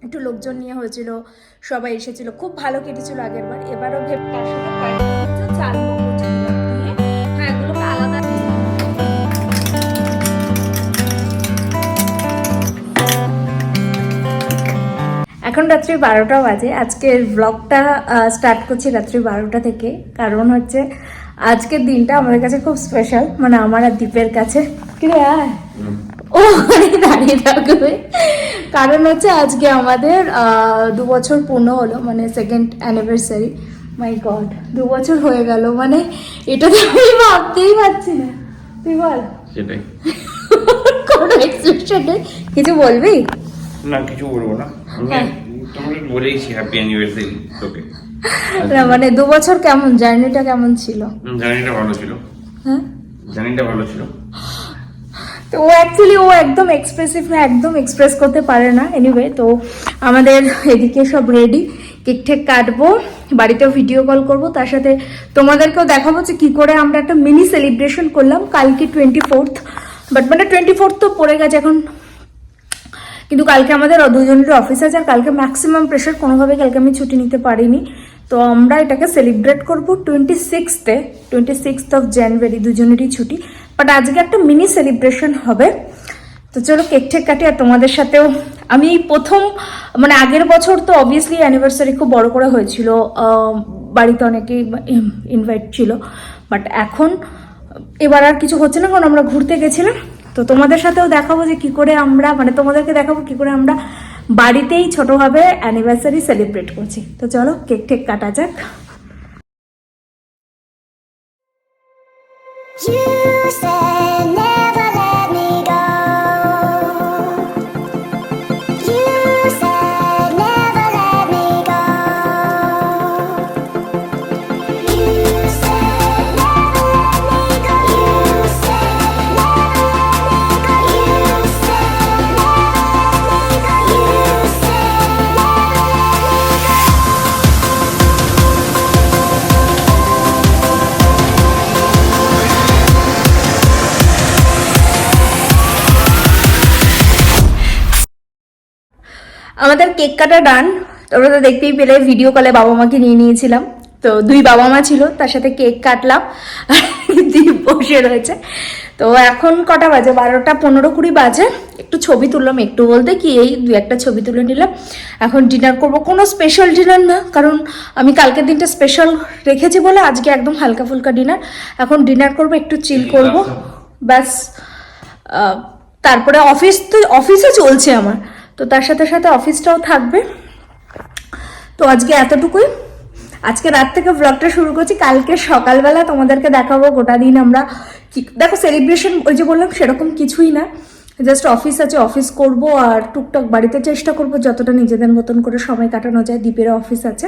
একটু লোকজন নিয়ে হয়েছিল, সবাই এসেছিল, খুব ভালো কেটেছিল আগের বার। এবারও ভেবে তার সাথে কয়েকটা চাল মগজ দিলাম দিয়ে, হ্যাঁ এগুলোকে আলাদা। এখন রাত্রি 12টা বাজে। আজকের ব্লগটা স্টার্ট করছি রাত্রি 12টা থেকে, কারণ হচ্ছে আজকের দিনটা আমাদের কাছে খুব স্পেশাল, মানে আমার আর দীপের কাছে। কি রে আয়, ও দাঁড়িয়ে থাকবে, কারণ হচ্ছে আজকে আমাদের 2 বছর পূর্ণ হলো, মানে সেকেন্ড অ্যানিভার্সারি। মাই গড, 2 বছর হয়ে গেল, মানে এটা তো আমি ভাবতেই পারছি না। তুই বল। সেটাই। কোনো এক্সপ্রেশন নেই, কিছু বলবি? না কিছু বলবো না, আমি তোমাকে বলেইছি হ্যাপি অ্যানিভার্সারি তোকে। না মানে 2 বছর কেমন, জার্নিটা কেমন ছিল? জার্নিটা ভালো ছিল। হ্যাঁ, জার্নিটা ভালো ছিল। তো ও অ্যাকচুয়ালি ও একদম এক্সপ্রেসিভ না, একদম এক্সপ্রেস করতে পারে না। এনিওয়ে, তো আমাদের এদিকে সব রেডি, কেক ঠেক কাটবো, বাড়িতেও ভিডিও কল করব, তার সাথে তোমাদেরকেও দেখাবো যে কী করে আমরা একটা মিনি সেলিব্রেশন করলাম কালকে 24th। বাট মানে 24th তো পড়ে গেছে এখন, কিন্তু কালকে আমাদের দুজনের অফিস আছে, আর কালকে ম্যাক্সিমাম প্রেশার, কোনোভাবে কালকে আমি ছুটি নিতে পারিনি। তো আমরা এটাকে সেলিব্রেট করবো 26th অফ জানুয়ারি, দুজনেরই ছুটি। বাট আজকে একটা মিনি সেলিব্রেশন হবে। তো চলো কেক ঠেক কাটি, আর তোমাদের সাথেও আমি এই প্রথম, মানে আগের বছর তো অবভিয়াসলি অ্যানিভার্সারি খুব বড় করে হয়েছিল, বাড়িতে অনেকেই ইনভাইট ছিল। বাট এখন এবার আর কিছু হচ্ছে না, কারণ আমরা ঘুরতে গেছিলাম। তো তোমাদের সাথেও দেখাবো যে কি করে আমরা, মানে তোমাদেরকে দেখাবো কি করে আমরা বাড়িতেই ছোটভাবে অ্যানিভার্সারি সেলিব্রেট করছি। তো চলো কেক ঠেক কাটা যাক। You said never let me go. You said never let me go. You said never let me go. You said never let me go. You said never let me go. You said আমাদের cake কাটা ডান, তোমরা তো দেখতেই পেলে, video কলে বাবা মাকে নিয়ে নিয়েছিলাম। তো 2 বাবা মা ছিল, তার সাথে কেক কাটলাম, দীপ বসে রয়েছে। তো এখন কটা বাজে, 12টা 15-20 বাজে। একটু ছবি তুললাম, একটু বলতে কি এই 2-1টা ছবি তুলে নিলাম। এখন ডিনার করব, কোনো স্পেশাল ডিনার না, কারণ আমি কালকের দিনটা স্পেশাল রেখেছি বলে আজকে একদম হালকা ফুলকা ডিনার। এখন ডিনার করব, একটু চিল করব, ব্যাস। তারপরে অফিসও চলছে আমার, তো তার সাথে সাথে অফিসটাও থাকবে। তো আজকে এতটুকুই, আজকে রাত থেকে ব্লগটা শুরু করছি। কালকে সকালবেলা তোমাদেরকে দেখাবো গোটা দিন আমরা দেখো সেলিব্রেশন, ওই যে বললাম সেরকম কিছুই না, জাস্ট অফিস আছে, অফিস করব, আর টুকটাক বাড়িতে চেষ্টা করব যতটা নিজেদের মতন করে সময় কাটানো যায়। দ্বীপেরও অফিস আছে,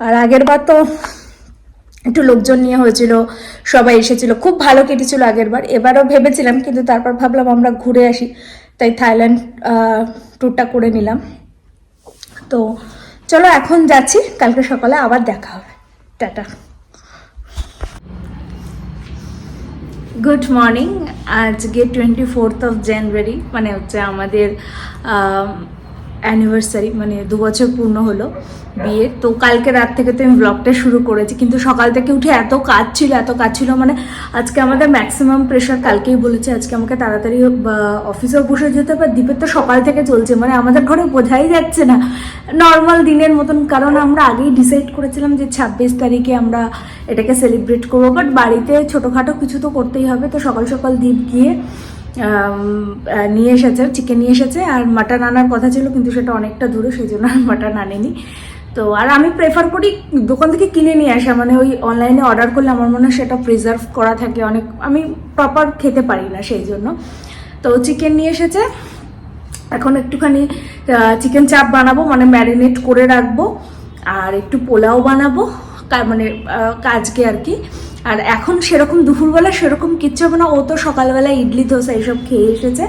আর আগের বার তো একটু লোকজন নিয়ে হয়েছিল, সবাই এসেছিল, খুব ভালো কেটেছিল আগের বার। এবারও ভেবেছিলাম, কিন্তু তারপর ভাবলাম আমরা ঘুরে আসি, তাই থাইল্যান্ড ট্যুরটা করে নিলাম। তো চলো এখন যাচ্ছি, কালকে সকালে আবার দেখা হবে, টাটা। Good morning. আজকে 24th অফ জানুয়ারি, মানে হচ্ছে আমাদের অ্যানিভার্সারি, মানে 2 বছর পূর্ণ হলো বিয়ের। তো কালকে রাত থেকে তো আমি ব্লগটা শুরু করেছি, কিন্তু সকাল থেকে উঠে এত কাজ ছিল, মানে আজকে আমাদের ম্যাক্সিমাম প্রেশার। কালকেই বলেছে আজকে আমাকে তাড়াতাড়ি অফিসেও বসে যেতে হবে। দ্বীপের তো সকাল থেকে চলছে, মানে আমাদের ঘরে বোঝাই যাচ্ছে না নর্মাল দিনের মতন, কারণ আমরা আগেই ডিসাইড করেছিলাম যে 26 তারিখে আমরা এটাকে সেলিব্রেট করবো। বাট বাড়িতে ছোটোখাটো কিছু তো করতেই হবে। তো সকাল সকাল দ্বীপ গিয়ে নিয়ে এসেছে, চিকেন নিয়ে এসেছে, আর মাটন আনার কথা ছিল, কিন্তু সেটা অনেকটা দূরে, সেই জন্য আর মাটন আনেনি। তো আর আমি প্রেফার করি দোকান থেকে কিনে নিয়ে আসা, মানে ওই অনলাইনে অর্ডার করলে আমার মনে হয় সেটা প্রিজার্ভ করা থাকে, অনেক আমি প্রপার খেতে পারি না, সেই জন্য। তো চিকেন নিয়ে এসেছে, এখন একটুখানি চিকেন চাপ বানাবো, মানে ম্যারিনেট করে রাখবো, আর একটু পোলাও বানাবো, মানে আজকে আর কি। আর এখন সেরকম দুপুরবেলা সেরকম কিচ্ছু হবে না, ও তো সকালবেলা ইডলি ধোসা এইসব খেয়ে এসেছে,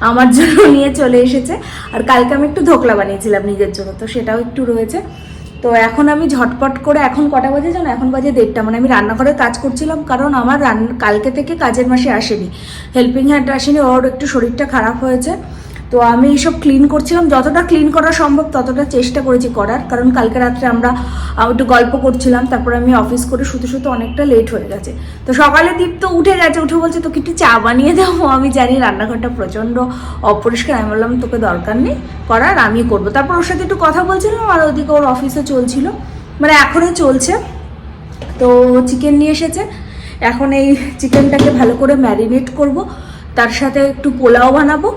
আমার জন্য নিয়ে চলে এসেছে। আর কালকে আমি একটু ধোকলা বানিয়েছিলাম নিজের জন্য, তো সেটাও একটু রয়েছে। তো এখন আমি ঝটপট করে, এখন কটা বাজে জানো, এখন বাজে 1:30, মানে আমি রান্নাঘরে কাজ করছিলাম, কারণ আমার কালকে থেকে কাজের মাসে আসেনি, হেল্পিং হ্যান্ড আসেনি, ওর একটু শরীরটা খারাপ হয়েছে। তো আমি এইসব ক্লিন করছিলাম, যতটা ক্লিন করা সম্ভব ততটা চেষ্টা করেছি করার, কারণ কালকে রাত্রে আমরা একটু গল্প করছিলাম, তারপরে আমি অফিস করে শুতে শুতে অনেকটা লেট হয়ে গেছে। তো সকালে দীপ্ত উঠে গেছে, উঠে বলছে তোকে একটু চা বানিয়ে দেবো। আমি জানি রান্নাঘরটা প্রচণ্ড অপরিষ্কার, আমি বললাম তোকে দরকার নেই করার, আমি করবো। তারপর ওর সাথে একটু কথা বলছিলাম, আর ওদিকে ওর অফিসে চলছিল, মানে এখনও চলছে। তো চিকেন নিয়ে এসেছে, এখন এই চিকেনটাকে ভালো করে ম্যারিনেট করব, তার সাথে একটু পোলাও বানাবো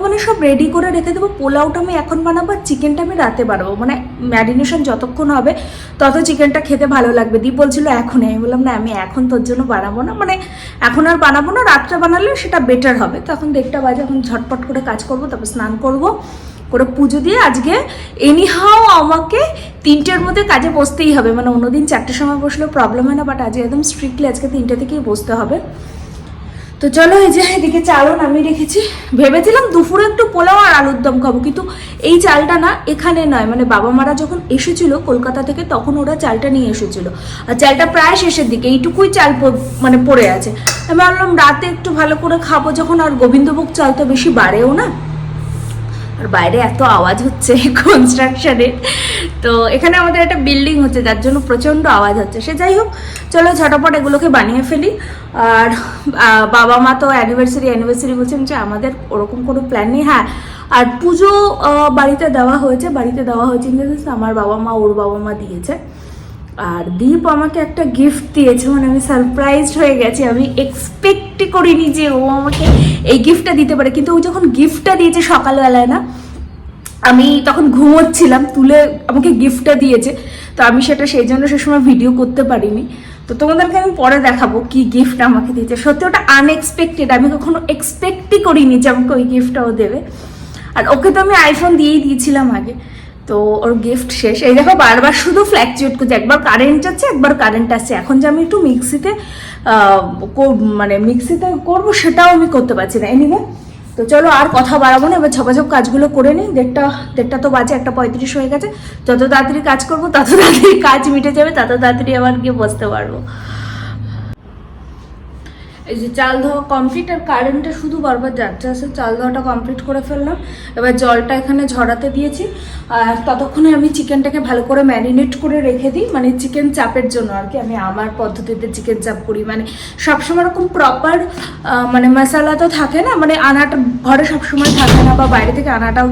মানে সব রেডি করে রেখে দেবো। পোলাওটা আমি এখন বানাবো, আর চিকেনটা আমি রাতে বানাবো, মানে ম্যারিনেশন যতক্ষণ হবে তত চিকেনটা খেতে ভালো লাগবে। দীপ বলছিল এখনই, আমি বললাম না আমি এখন তোর জন্য বানাবো না, মানে এখন আর বানাবো না, রাত্রে বানালে সেটা বেটার হবে। তো এখন 1:30 বাজে, এখন ঝটপট করে কাজ করব, তারপর স্নান করব, করে পুজো দিয়ে আজকে এনিহাও আমাকে 3টের মধ্যে কাজে বসতেই হবে, মানে অন্যদিন 4টের সময় বসলেও প্রবলেম হয় না, বাট আজকে একদম স্ট্রিক্টলি আজকে 3টে থেকেই বসতে হবে। তো চলো, এই যে এদিকে চালও নামিয়ে রেখেছি। ভেবেছিলাম দুপুরে একটু পোলাও আর আলুর দম খাবো, কিন্তু এই চালটা না এখানে নয়, মানে বাবা মারা যখন এসেছিল কলকাতা থেকে তখন ওরা চালটা নিয়ে এসেছিল, আর চালটা প্রায় শেষের দিকে, এইটুকুই চাল মানে পড়ে আছে। আমি ভাবলাম রাতে একটু ভালো করে খাবো যখন, আর গোবিন্দভোগ চাল তো বেশি বাড়েও না, আর বাইরে এত আওয়াজ হচ্ছে কনস্ট্রাকশনের। তো এখানে আমাদের একটা বিল্ডিং হচ্ছে, যার জন্য প্রচণ্ড আওয়াজ হচ্ছে। সে যাই হোক, চলো ঝটপট এগুলোকে বানিয়ে ফেলি। আর বাবা মা তো অ্যানিভার্সারি বলছেন যে আমাদের ওরকম কোনো প্ল্যান নেই। হ্যাঁ, আর পুজো বাড়িতে দেওয়া হয়েছে আমার বাবা মা, ওর বাবা মা দিয়েছে। আর দীপ আমাকে একটা গিফট দিয়েছে, মানে আমি সারপ্রাইজড হয়ে গেছি, আমি এক্সপেক্টই করিনি যে ও আমাকে এই গিফটটা দিতে পারে। কিন্তু ও যখন গিফটটা দিয়েছে সকালবেলায় না, আমি তখন ঘুমোচ্ছিলাম, তুলে আমাকে গিফটটা দিয়েছে, তো আমি সেটা সেই জন্য সে সময় ভিডিও করতে পারিনি। তো তোমাদেরকে আমি পরে দেখাবো কি গিফট আমাকে দিয়েছে। সত্যি ওটা আনএক্সপেক্টেড, আমি কখনো এক্সপেক্টই করিনি যে আমাকে ওই গিফটটাও দেবে। আর ওকে তো আমি আইফোন দিয়েই দিয়েছিলাম আগে, তো ওর গিফট শেষ। এই দেখো বারবার শুধু ফ্ল্যাকচুয়েট করছে, একবার কারেন্ট যাচ্ছে একবার কারেন্ট আসছে। এখন যে আমি একটু মিক্সিতে করবো সেটাও আমি করতে পারছি না। এনিওয়ে, তো চলো আর কথা বাড়াবো না, এবার ঝপাঝপ কাজগুলো করে নিই। দেড়টা তো বাজে, 1:35 হয়ে গেছে। যত তাড়াতাড়ি কাজ করবো তত তাড়াতাড়ি কাজ মিটে যাবে, তত তাড়াতাড়ি আবার গিয়ে বসতে পারবো। এই যে চাল ধোয়া কমপ্লিট, আর কারেন্টটা শুধু বারবার যাচ্ছে আসে। চাল ধোয়াটা কমপ্লিট করে ফেললাম, এবার জলটা এখানে ঝরাতে দিয়েছি। আর ততক্ষণে আমি চিকেনটাকে ভালো করে ম্যারিনেট করে রেখে দিই, মানে চিকেন চাপের জন্য আর কি। আমি আমার পদ্ধতিতে চিকেন চাপ করি, মানে সবসময় এরকম প্রপার মানে মশলা তো থাকে না, মানে আনাটা ঘরে সবসময় থাকে না, বা বাইরে থেকে আনাটাও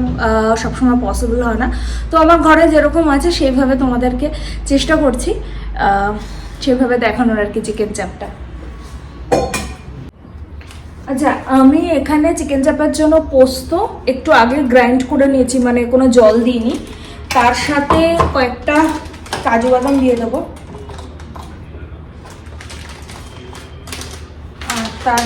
সবসময় পসিবল হয় না। তো আমার ঘরে যেরকম আছে সেইভাবে তোমাদেরকে চেষ্টা করছি সেভাবে দেখানোর আর কি চিকেন চাপটা। আচ্ছা, আমি এখানে চিকেন চাপের জন্য পোস্ত একটু আগে গ্রাইন্ড করে নিয়েছি, মানে কোনো জল দিইনি। তার সাথে কয়েকটা কাজু বাদাম দিয়ে দেবো, আর তার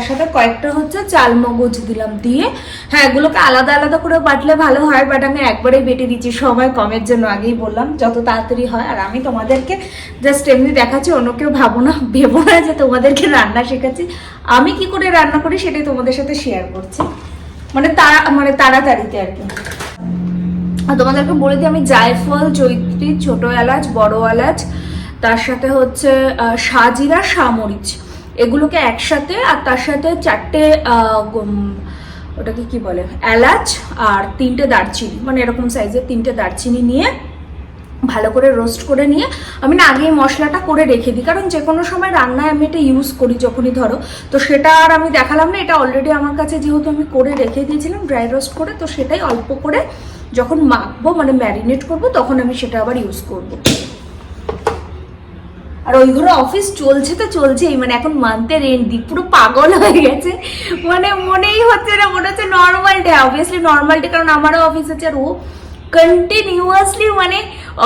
সাথে কয়েকটা হচ্ছে চাল মগজ দিলাম। দিয়ে হ্যাঁ, এগুলোকে আলাদা আলাদা করে বাটলে ভালো হয়, বাট আমি একবারেই বেটে দিচ্ছি সময় কমের জন্য। আগেই বললাম যত তাড়াতাড়ি হয়। আর আমি তোমাদেরকে জাস্ট এমনি দেখাচ্ছি, অন্য কেউ ভেবো না যে তোমাদেরকে রান্না শেখাচ্ছি। আমি কি করে রান্না করি সেটাই তোমাদের সাথে শেয়ার করছি, মানে তাড়াতাড়িতে আর কি। আর তোমাদেরকে বলে দিই, আমি জায়ফল, জয়িত্রী, ছোট এলাচ, বড় এলাচ, তার সাথে হচ্ছে সাজিরা, সামরিচ, এগুলোকে একসাথে, আর তার সাথে 4টে ওটাকে কি বলে এলাচ, আর 3টে দারচিনি, মানে এরকম সাইজের 3টে দারচিনি নিয়ে ভালো করে রোস্ট করে নিয়ে আমি না আগেই মশলাটা করে রেখে দিই, কারণ যে কোনো সময় রান্নায় আমি এটা ইউজ করি যখনই ধরো। তো সেটা আর আমি দেখালাম না, এটা অলরেডি আমার কাছে যেহেতু আমি করে রেখে দিয়েছিলাম ড্রাই রোস্ট করে, তো সেটাই অল্প করে যখন মাখবো মানে ম্যারিনেট করব তখন আমি সেটা আবার ইউজ করব। আর ওই ঘরে অফিস চলছে তো চলছেই, মানে এখন মান্থের এন্ড, পুরো পাগল হয়ে গেছে, মানে মনেই হচ্ছে না, মনে হচ্ছে normal day. Obviously normal day, কারণ আমারও অফিস আছে, আর ও কন্টিনিউয়াসলি মানে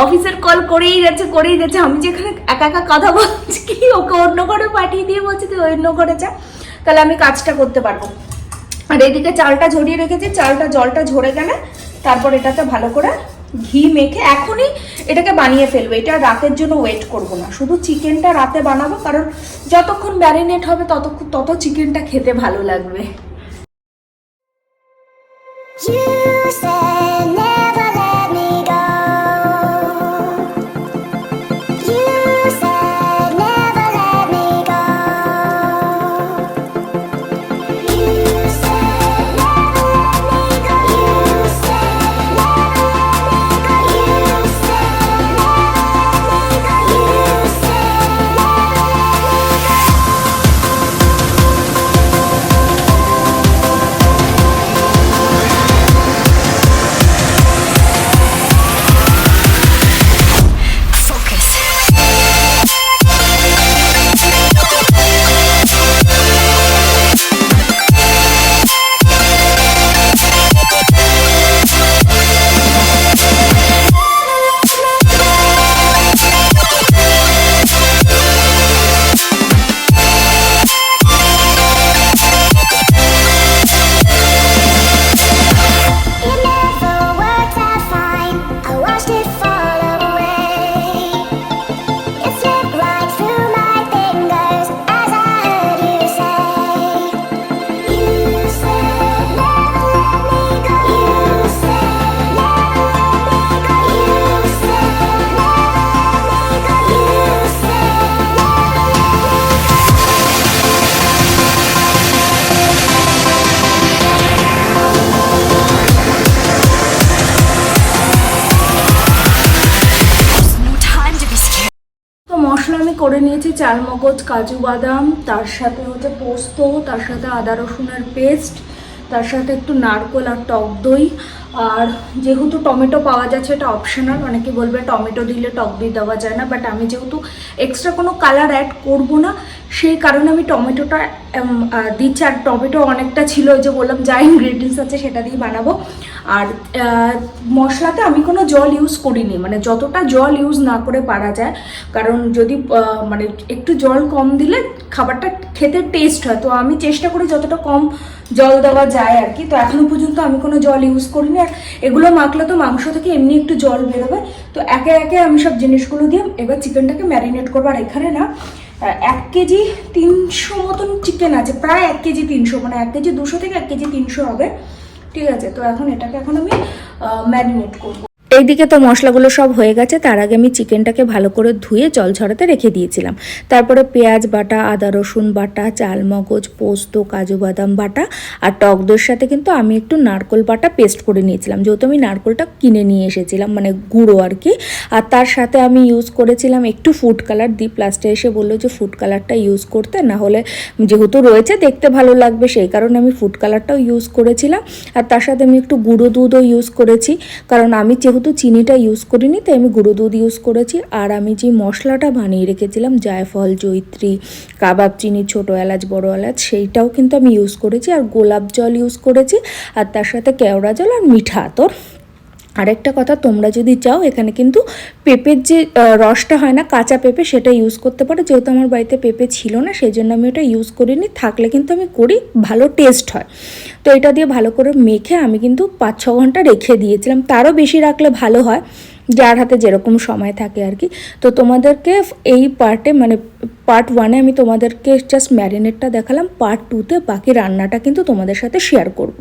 অফিসের কল করেই যাচ্ছে। আমি যেখানে একা একা কথা বলছি, কি ওকে অন্য ঘরে পাঠিয়ে দিয়ে বলছি তুই অন্য ঘরে যা, তাহলে আমি কাজটা করতে পারবো। আর এইদিকে চালটা ঝরিয়ে রেখেছি, জলটা ঝরে গেলে তারপর এটাতে ভালো করে ঘি মেখে এখনই এটাকে বানিয়ে ফেলবো। এটা রাতের জন্য ওয়েট করব না, শুধু চিকেনটা রাতে বানাবো, কারণ যতক্ষণ ম্যারিনেট হবে তত চিকেনটা খেতে ভালো লাগবে। You said never let me go. You said করে নিয়েছি চাল মগজ, কাজু বাদাম, তার সাথে হচ্ছে পোস্ত, তার সাথে আদা রসুনের পেস্ট, তার সাথে একটু নারকেল আর টক দই। আর যেহেতু টমেটো পাওয়া যাচ্ছে, এটা অপশনাল, অনেকে বলবে টমেটো দিলে টক দই দেওয়া যায় না, বাট আমি যেহেতু এক্সট্রা কোনো কালার অ্যাড করব না সেই কারণে আমি টমেটোটা দিচ্ছি। আর টমেটো অনেকটা ছিল, ওই যে বললাম যা ইনগ্রেডিয়েন্টস আছে সেটা দিয়ে বানাবো। আর মশলাতে আমি কোনো জল ইউজ করিনি, মানে যতটা জল ইউজ না করে পারা যায়, কারণ যদি মানে একটু জল কম দিলে খাবারটা খেতে টেস্ট হয়। তো আমি চেষ্টা করি যতটা কম জল দেওয়া যায় আর কি। তো এখনো পর্যন্ত আমি কোনো জল ইউজ করিনি। আর এগুলো মাখলে তো মাংস থেকে এমনি একটু জল বেরোবে। তো একে একে আমি সব জিনিসগুলো দিয়ে এবার চিকেনটাকে ম্যারিনেট করবো। আর এখানে না 1 কেজি 300 মতন চিকেন আছে, প্রায় 1 কেজি 300, মানে 1 কেজি 200 থেকে 1 কেজি 300 হবে, ঠিক আছে। তো এটাকে এখন আমি ম্যারিনেট করবো। এইদিকে তো মশলাগুলো সব হয়ে গেছে, তার আগে আমি চিকেনটাকে ভালো করে ধুয়ে জল ঝরাতে রেখে দিয়েছিলাম। তারপরে পেঁয়াজ বাটা, আদা রসুন বাটা, চাল মগজ, পোস্ত, কাজু বাদাম বাটা আর টক দইয়ের সাথে কিন্তু আমি একটু নারকেল বাটা পেস্ট করে নিয়েছিলাম, যেহেতু আমি নারকেলটা কিনে নিয়ে এসেছিলাম, মানে গুঁড়ো আর কি। আর তার সাথে আমি ইউজ করেছিলাম একটু ফুড কালার। দীপ লাস্টে এসে বললো যে ফুড কালারটা ইউজ করতে, না হলে যেহেতু রয়েছে দেখতে ভালো লাগবে, সেই কারণে আমি ফুড কালারটাও ইউজ করেছিলাম। আর তার সাথে আমি একটু গুঁড়ো দুধও ইউজ করেছি, কারণ আমি যেহেতু চিনিটা ইউজ করিনি তাই আমি গুঁড়ো দুধ ইউজ করেছি। আর আমি যে মশলাটা বানিয়ে রেখেছিলাম জায়ফল, জয়িত্রী, কাবাব চিনি, ছোটো এলাচ, বড় এলাচ, সেইটাও কিন্তু আমি ইউজ করেছি। আর গোলাপ জল ইউজ করেছি, আর তার সাথে কেওড়া জল আর মিঠা আতর। আরেকটা কথা, তোমরা যদি চাও এখানে কিন্তু পেঁপের যে রসটা হয় না, কাঁচা পেঁপে, সেটা ইউজ করতে পারো। যেহেতু আমার বাড়িতে পেঁপে ছিল না সেই জন্য আমি ওটা ইউজ করিনি, থাকলে কিন্তু আমি করি, ভালো টেস্ট হয়। তো এটা দিয়ে ভালো করে মেখে আমি কিন্তু 5-6 ঘন্টা রেখে দিয়েছিলাম, তারও বেশি রাখলে ভালো হয়, যার হাতে যেরকম সময় থাকে আর কি। তো তোমাদেরকে এই পার্টে, মানে পার্ট 1-এ আমি তোমাদেরকে জাস্ট ম্যারিনেটটা দেখালাম, পার্ট 2-তে বাকি রান্নাটা কিন্তু তোমাদের সাথে শেয়ার করব।